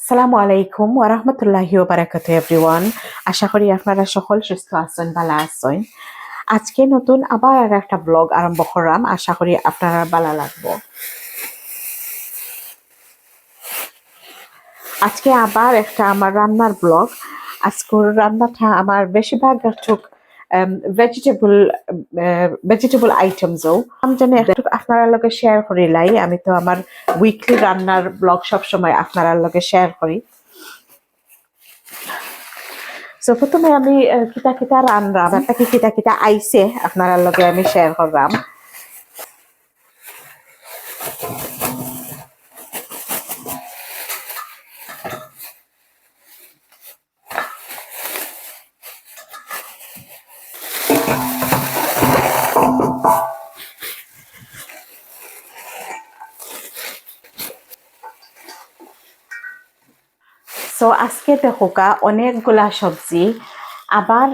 আসসালামু আলাইকুম ওয়া রাহমাতুল্লাহি ওয়া বারাকাতুহু এভরিওয়ান। আশা করি আপনারা সকল সুস্থ আছেন, ভালো আছেন। আজকে নতুন আবার আর একটা ব্লগ আরম্ভ করলাম, আশা করি আপনারা ভালো লাগবে। আজকে আবার একটা আমার রান্নার ব্লগ। আজকের রান্নাটা আমার বেশিরভাগ একটু ভেজিটেবল ভেজিটেবল আইটেমসও আমি জানি একটু আপনার লগে শেয়ার করি লাই। আমি তো আমার উইকলি রান্নার ব্লগ সবসময় আপনার লগে শেয়ার করি। সো প্রথমে আমি কিতা কিতা রান্নাম তাকে কিতা কিতা আইছে আপনার লগে আমি শেয়ার করলাম। সো আজকে দেখোকা অনেকগুলা সবজি। আবার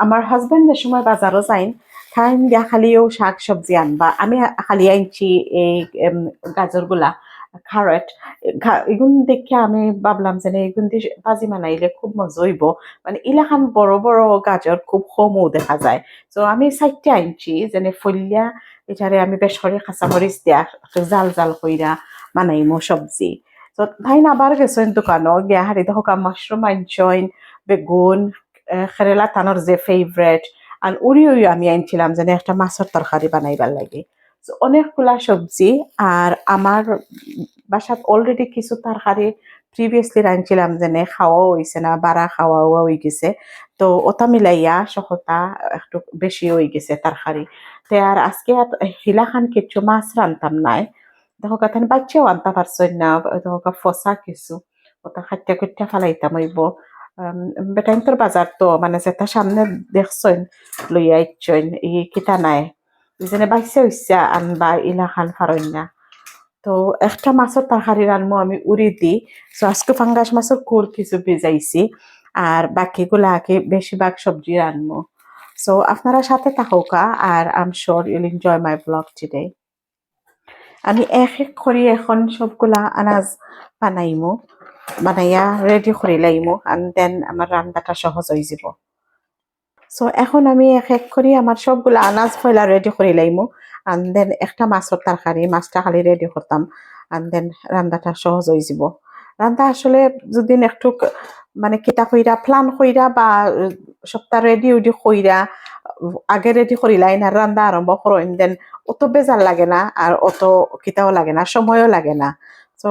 আমার হাজবেন্ডের সময় বাজারও যাইন, খাইন দিয়া খালিও শাক সবজি আনবা, আমি খালি আনছি এই গাজরগুলা, খারট। এগুন দেখে আমি ভাবলাম যে এগুন দিয়ে ভাজি বানাইলে খুব মজা হইব। মানে ইলাখান বড় বড় গাজর খুব কমও দেখা যায়। তো আমি চারটে আনছি, যেনে ফলিয়া এটারে আমি বেশ করে কাঁচামরিচ দিয়া জাল জাল কইরা বানাইমো সবজি। তো ভাই আবার গেছেন দোকানও গিয়া হারি দেখো মাশরুম আনছইন, বেগুন, খেরেলা তানোর যে ফেভারেট। আর উড়িও আমি আনছিলাম যেন একটা মাছের তরকারি বানাইবার লাগে। তো অনেকগুলা সবজি। আর আমার বাসাত অলরেডি কিছু তরকারি প্রিভিয়াসলি রাঁধছিলাম, যেনে খাওয়াও হয়েছে না, বাড়া খাওয়াও হয়ে গেছে। তো ওটা মিলাইয়া সহতা একটু বেশি হয়ে গেছে তরকারি। তে আর আজকে হিলাখান কিছু মাছ রান্তাম নাই। দেখো কাথান বাচ্চাও আনতে পারছই না, দেখো ফসা কিছু ওটা খাট্টা খুট্টা ফালাইতাম হইব। বেটাইন্তর বাজার তো মানে যেটা সামনে দেখছইন লইয়া ইচ্ছইন ই কিতা নাই, যেনে বাইসে হইসা আনবা ইলাখান ফারইন না। তো একটা মাছের তরকারি রানবো আমি উড়ি দি। তো আজকে ফাঙ্গাস মাছের কোর কিছু ভিজাইছি, আর বাকিগুলাকে বেশিরভাগ সবজি রানবো। সো আপনারা সাথে থাকুকা, আর I am sure you'll enjoy my blog today. আমি এক এক করে এখন সবগুলা আনাজ বানাইমু, বানাইয়া রেডি করে লাইমু, and দেন আমার রান্নাটা সহজ হয়ে যাব। সো এখন আমি এক এক করে আমার সবগুলা আনাজ ফয়লা রেডি করে লাইমু, and দেন একটা মাছের তরকারি, মাছটা খালি রেডি করতাম, and দেন রান্নাটা সহজ হয়ে যাব। রান্না আসলে যদি একটু মানে কিতা কইরা প্ল্যান কইরা বা সপ্তাহ রেডি উডি কইরা আগে রেডি করিলাই না রান্না আরম্ভ করেন, দেন অত বেজার লাগে না, আর অত কিতাও লাগে না, সময়ও লাগে না। তো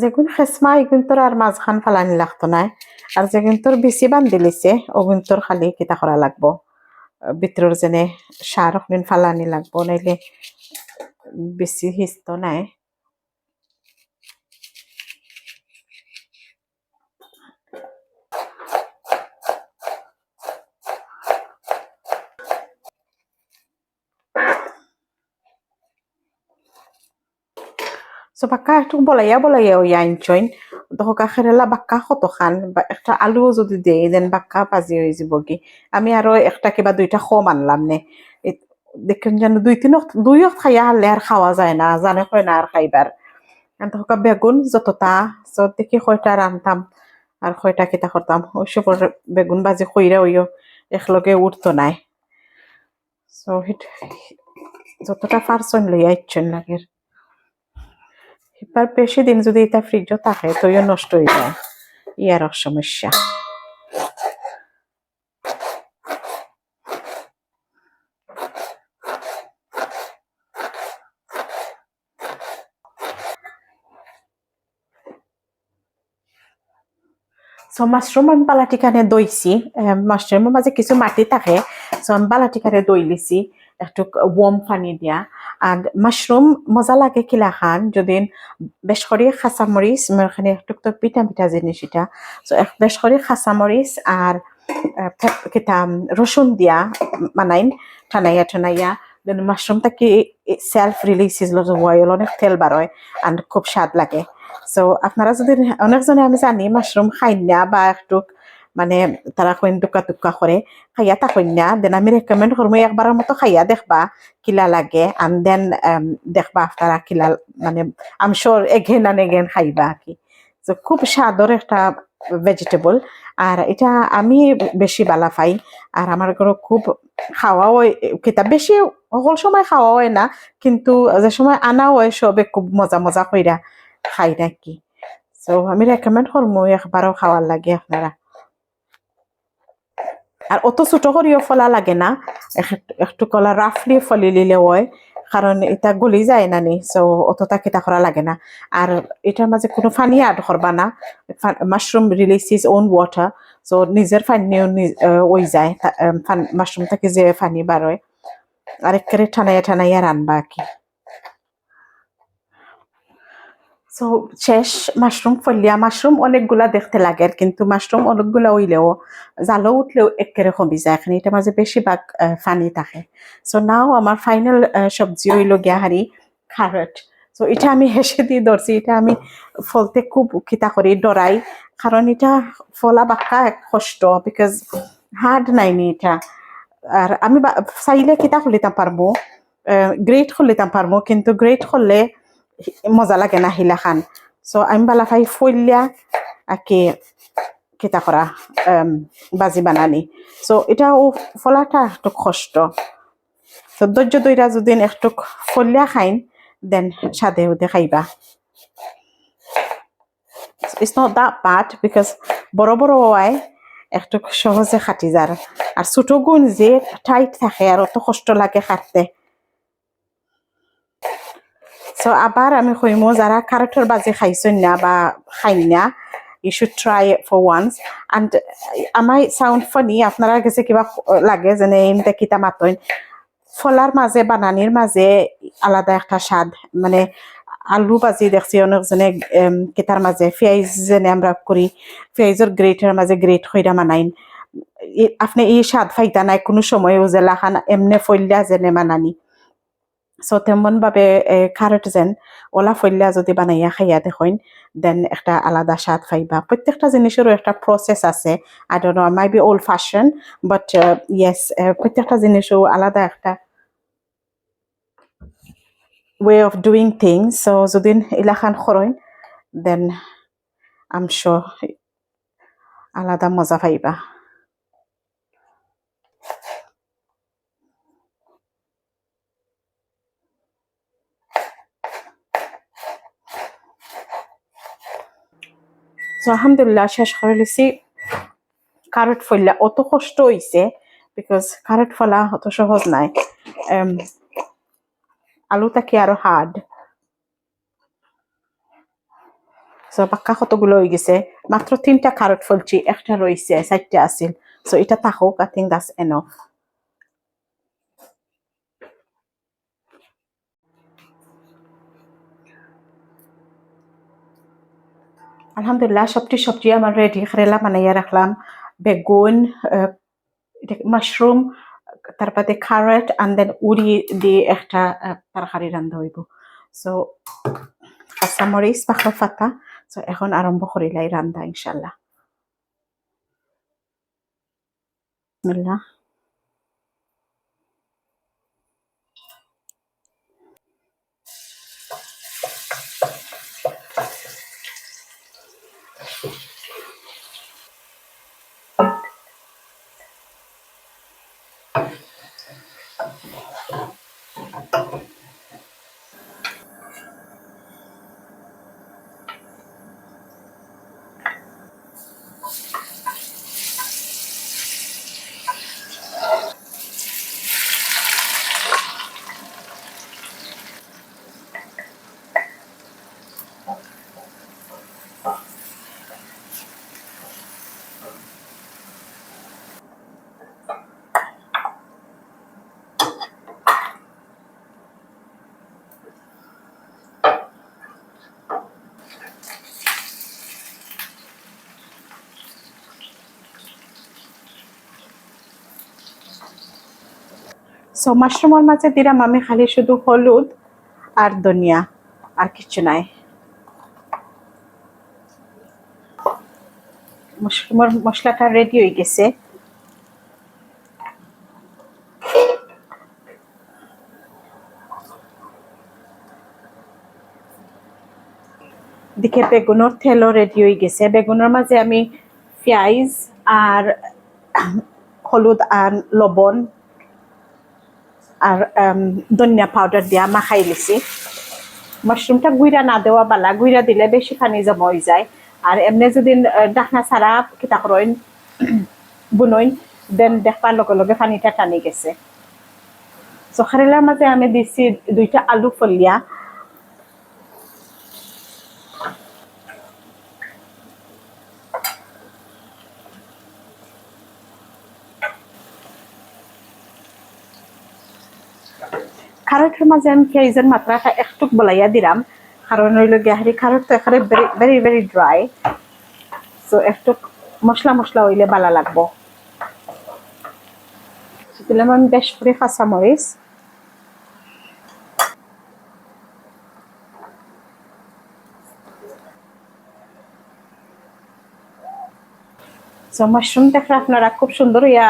যেগুন খেসমা এগুন তোর আর মাঝখান ফালানি লাগতো না, আর যেগুন তোর বেশি বান্ধি লিছে ওগুন তোর খালি কিতা করা লাগবো, ভিতরের যেনে সার ওখানে ফালানি লাগবো, নাইলে বেশি হিস্ত নাই। সো বাক্কা একটু বলাইয়া বলাইয়া ওই আইনছইন, দহকা খেরেলা বাক্কা কত খান বা একটা আলুও যদি দেই দেন বাক্কা পাজি হয়ে যাব কি। আমি আরো একটা কিবা দুইটা কম আনলাম নে, দেখুন যেন দুইও খাইয়া হারলে আর খাওয়া যায় না, জানে কয় না আর খাইবার। দহকা বেগুন যতটা যত দেখি কয়টা রানতাম আর কয়টা কিতা করতাম, ওইসব বেগুন বাজি কইরা ওইও একলগে উঠতো নাই। সো যতটা পারছন লইয়া ইচ্ছন লাগে। এবার বেশি দিন যদি এটা ফ্রিজও থাকে তৈও নষ্ট হয়ে যায়, ইয়ার সমস্যা। সো মাশরুম আমি বালাটিখানে দইছি, মাশরুমের মাঝে কিছু মাটি থাকে। সো আমি বালাটিখানে দই লিছি একটু ওয়ার্ম পানি দিয়া। আর মাশরুম মজা লাগে কিলা খান যদি বেশ করে খাঁচামরিচ, এখানে একটু তো পিঠা পিঠা জিনিস এটা। সো বেশ করে খাঁচামরিচ আর kita রসুন দিয়া বানাইন ঠানাইয়া দেন মাশরুমটা কি self releases lot of oil, অনেক তেল বারোয় আর খুব স্বাদ লাগে। সো আপনারা যদি অনেকজনে আমি জানি মাশরুম খাইন না বা একটু মানে তারা কইন টুকা টুকা করে খাইয়া থাকেন না, দেন আমি রেকমেন্ড করবো একবারের মতো খাইয়া দেখবা কিলা লাগে and then দেখবা আপনারা কিলা মানে আম শিওর এগেন এন্ড এগেন খাইবা আর কি। তো খুব স্বাদর একটা ভেজিটেবল আর এটা আমি বেশি বালা পাই আর আমার ঘরে খুব খাওয়া হয় কিতা বেশি সকল সময় খাওয়া হয় না, কিন্তু যে সময় আনা হয় সবে খুব মজা মজা কইরা খাই নাকি। সো আমি রেকমেন্ড করবো একবারও খাওয়ার লাগে আপনারা। আর অত ছোট করিও ফলা লাগে না, একটু কলা রাফলি ফলি লিলে হয় কারণ এটা গলি যায় না নি, সো অতটা কিতা করা লাগে না। আর এটার মাঝে কোনো পানি অ্যাড করবা না, mushroom release is own water, so নিজের পানিও ওই যায় মাশরুম থেকে যে পানি বার হয়। আর একেবারে ঠানাইয়া রানবা আর কি। সো শেষ মাশরুম ফলিয়া মাশরুম অনেকগুলা দেখতে লাগে কিন্তু মাশরুম অনেকগুলা হইলেও জালো উঠলেও একেবারে কমি যায়, এখানে এটা মাঝে বেশিরভাগ পানি থাকে। সো নাও আমার ফাইনাল সবজি হইল গিয়া হারি ক্যারট। সো এটা আমি হেসে দিয়ে ধরছি, এটা আমি ফলতে খুব খিতা করি ডরাই কারণ এটা ফলা বাক্কা এক কষ্ট, বিকজ হার্ড নাইনি এটা। আর আমি চাইলে কিতা খুলিতাম পারবো, গ্রেট খুলিতাম পারবো, কিন্তু গ্রেট করলে মজা লাগে না হিলা খান। সো আমি বালা খাই ফলিয়া আকে কিতা করা বাজি বানানি। সো এটাও ফলাটা একটু কষ্ট, তো ধৈর্য দইরা যদি একটু ফলিয়া খাইন দেন সাদে উদে খাইবা। It's not that bad because বড় বড় হয় একটু সহজে খাটি যার, আর ছোট গুণ যে টাইট থাকে আর অত কষ্ট লাগে কাটতে। সো আবার আমি কইমো যারা ক্যারটের বাজি খাইছেন না বা খাইন না, you should try it for once and I might sound funny, আপনারা কাছে কিবা লাগে যেন এমতে কিতা মাতইন, ফলার মাঝে বানানির মাঝে আলাদা একটা স্বাদ, মানে আলু ভাজি দেখছি অনেকজনে কেতার মাঝে পেঁয়াজ যেনে আমরা করি পেঁয়াজের গ্রেটের মাঝে গ্রেট হইরা মানাইন, আপনি এই স্বাদ ফাইতা নাই কোনো সময় ওজেলা খান এমনে ফইল্লা যেনে মানানি। সো তেমন ভাবে ক্যারট যেন ওলা ফইল্লা যদি বানাইয়া খাইয়া দেখেন দেন একটা আলাদা স্বাদ পাইবা। প্রত্যেকটা জিনিসেরও একটা প্রসেস আছে, I don't know maybe old fashion but yes প্রত্যেকটা জিনিসও আলাদা একটা way of doing things. So যদি ইলাখান করেন then I'm sure আলাদা মজা পাইবা। So আলহামদুলিল্লাহ শেষ করে লিছি। ক্যারট ফলা অত কষ্ট হইছে বিকজ ক্যারট ফলা অত সহজ নাই, আলুটা কি আরো হার্ড। সো পাক্কা কতগুলো হয়ে গেছে, মাত্র 3টা ক্যারট ফলছি, একটা রয়েছে 4টা আছিল। সো এটা থাকুক, আই থিঙ্ক দ্যাটস এনাফ। আলহামদুলিল্লাহ সবজি আমার রেডি, খেলা বানাইয়া রাখলাম, বেগুন, মাশরুম, তারপরে ক্যারট and then উড়ি দিয়ে একটা তরকারি রান্ধা হইব। সো কাঁচামরিচ পাখা ফাতা। সো এখন আরম্ভ করিলাই রান্ধা ইনশাল্লাহ। বিসমিল্লাহ। সো মাশরুমের মাঝে দিলাম আমি খালি শুধু হলুদ আর ধনিয়া, আর কিছু নাই। মাশরুমের মশলাটা রেডি হয়ে গেছে। দিকে বেগুনের তেলও রেডি হয়ে গেছে। বেগুনের মাঝে আমি পেঁয়াজ আর হলুদ আর লবণ আর ধনিয়া পাউডার দিয়া মাখাই লিছি। মাশরুমটা গুইরা না দেওয়া বালা, গুইরা দিলে বেশি পানি জমা হয়ে যায়। আর এমনি যদি ডাকনা ছাড়া কিতা করেন বুনইন, দেন দেখবার লগে লগে পানিটা টানি গেছে। সো খারেলার মাঝে আমি দিছি 2টা আলু ফলিয়া। খারটের মাঝে আমি পেঁয়াজের মাত্রাটা একটু বলাইয়া দিলাম, কারণ হইল গিয়াহারি খারট তো এখানে ভেরি ভেরি ড্রাই। সো একটু মশলা মশলা হইলে ভালো লাগবো। দিলাম আমি বেশ করে কাঁচামরিচ, মাশরুম দেখলে আপনারা খুব সুন্দর ইয়া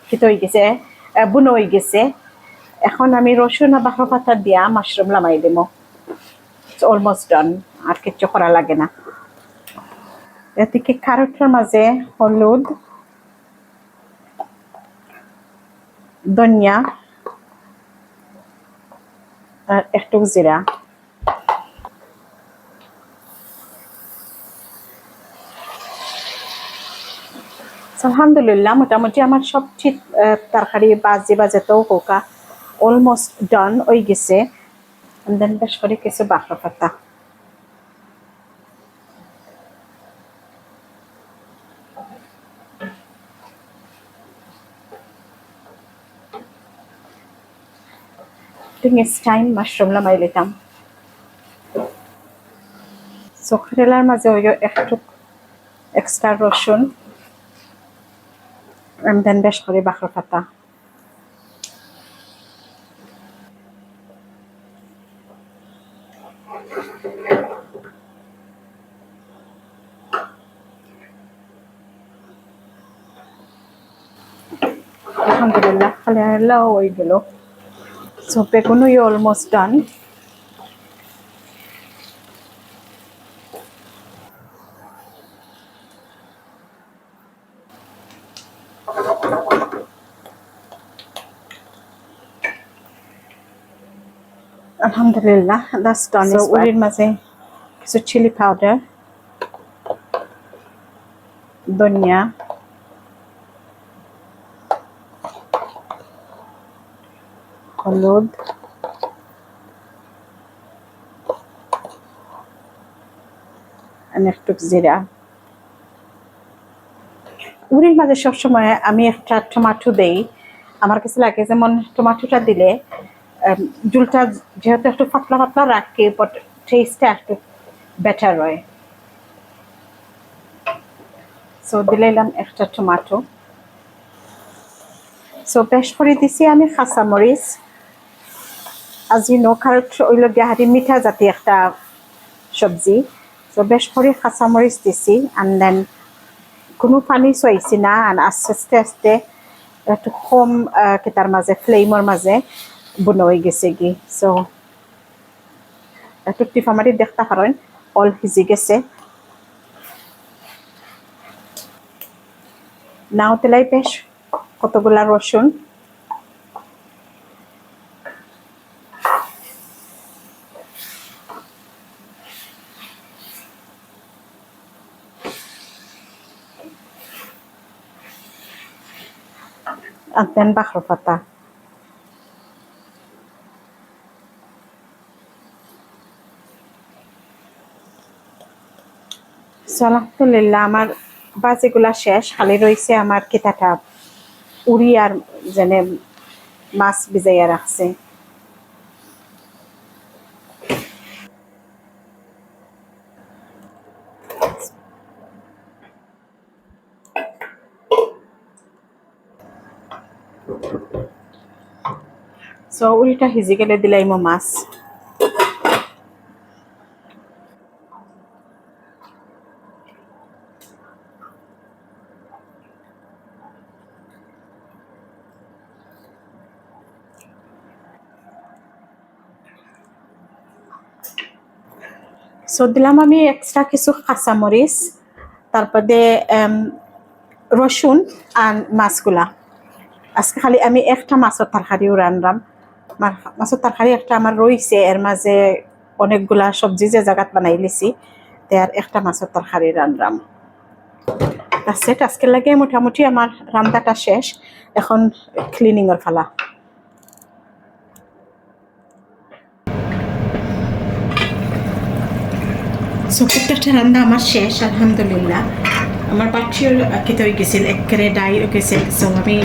কিতো হয়ে গেছে, বুনো হয়ে গেছে। এখন আমি রসুন আর বাঁকড়া পাতা দিয়া মাশরুম লামাই দিব। অলমোস্ট ডান, আর কিচ্ছু করা লাগে না। এদিকে খারটের মাঝে হলুদ, ধনিয়া আর একটু জিরা। আলহামদুলিল্লাহ মোটামুটি আমার সব ঠিক তরকারি বাজেতেও হোকা অলমোস্ট ডান হয়ে গেছে। দেন বেশ করে কিছু বাঁকড়া পাতা। নেক্সট টাইম মাশরুম লামাই লিতাম। চোখরেলার মাঝে ওই একটু এক্সট্রা রসুন, দেন বেশ করে বাঁকড়া পাতা। আলহামদুলিল্লাহ খালিয়াল্লাহ হয়ে গেল। সো বেগুনও অলমোস্ট ডান। আলহামদুলিল্লাহ that's done. So উরির মাঝে কিছু চিলি পাউডার, ধনিয়া, হলুদ, একটু জিরা। উরির মাঝে সবসময় আমি একটা টমেটো দেই। আমার কাছে লাগে যেমন টমেটোটা দিলে ঝুলটা যেহেতু একটু পাতলা পাতলা রাখে, বাট টেস্টটা একটু বেটার হয়। সো দিলাম একটা টমেটো। সো বেশ করে দিছি আমি কাঁচামরিচ। আজ ইউ নো খারট ওইল গিয়াহারি মিঠা জাতীয় একটা সবজি। সো বেশ করে কাঁচামরিচ দিছি, অ্যান্ড দেন কোনো পানি চুয়াইছি না। আস্তে আস্তে একটু কম কেটার মাঝে ফ্লেমের মাঝে বুনো হয়ে গেছে কি। সো একটু টিফা মারি দেখতে পারেন অল সিজি গেছে। নাও তেলাই বেশ কতগুলা রসুন, আর দেন বাঁকড়া পাতা। আলহামদুলিল্লাহ আমার বাজিগুলা শেষ, খালি রয়েছে আমার কেটাটা উড়ি আর যেনে মাছ ভিজাইয়া রাখছে। সো উড়িটা সিজি গেলে দিলাই মো মাছ। সো দিলাম আমি এক্সট্রা কিছু কাঁচামরিচ, তারপরে রসুন আর মাছগুলা। আজকে খালি আমি একটা মাছের তরকারিও রান্নাম। মাছের তরকারি একটা আমার রয়েছে, এর মাঝে অনেকগুলা সবজি যে জায়গাত বানাই লিছি, তার একটা মাছের তরকারি রান্নাম। সেট আজকে লাগে মোটামুটি আমার রান্নাটা শেষ, এখন ক্লিনিংয়ের ফালা। সো প্রত্যেকটা রান্না আমার শেষ আলহামদুলিল্লাহ। আমার বাচ্চিও খেতে হয়ে গেছিল, একেবারে ডাই হয়ে গেছিল। সো আমি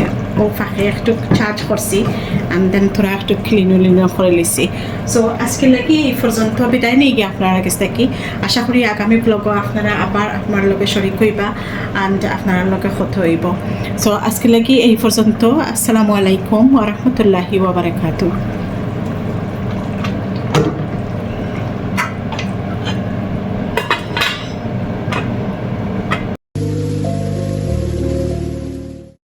ও ফাঁকে একটু চার্জ করছি, অ্যান্ড দেন থোড়া একটু ক্লিনও করে লিছি। সো আজকে লাগি এই পর্যন্ত বিদায় নিয়ে গিয়ে আপনারা কাছ থেকে। আশা করি আগামী ব্লগও আপনারা আবার আপনার লগে শরিক হইবা অ্যান্ড আপনার লগে কথা হইব। সো আজকে লাগি এই পর্যন্ত। আসসালামু আলাইকুম ওয়া রাহমাতুল্লাহি ওয়া বারাকাতুহু।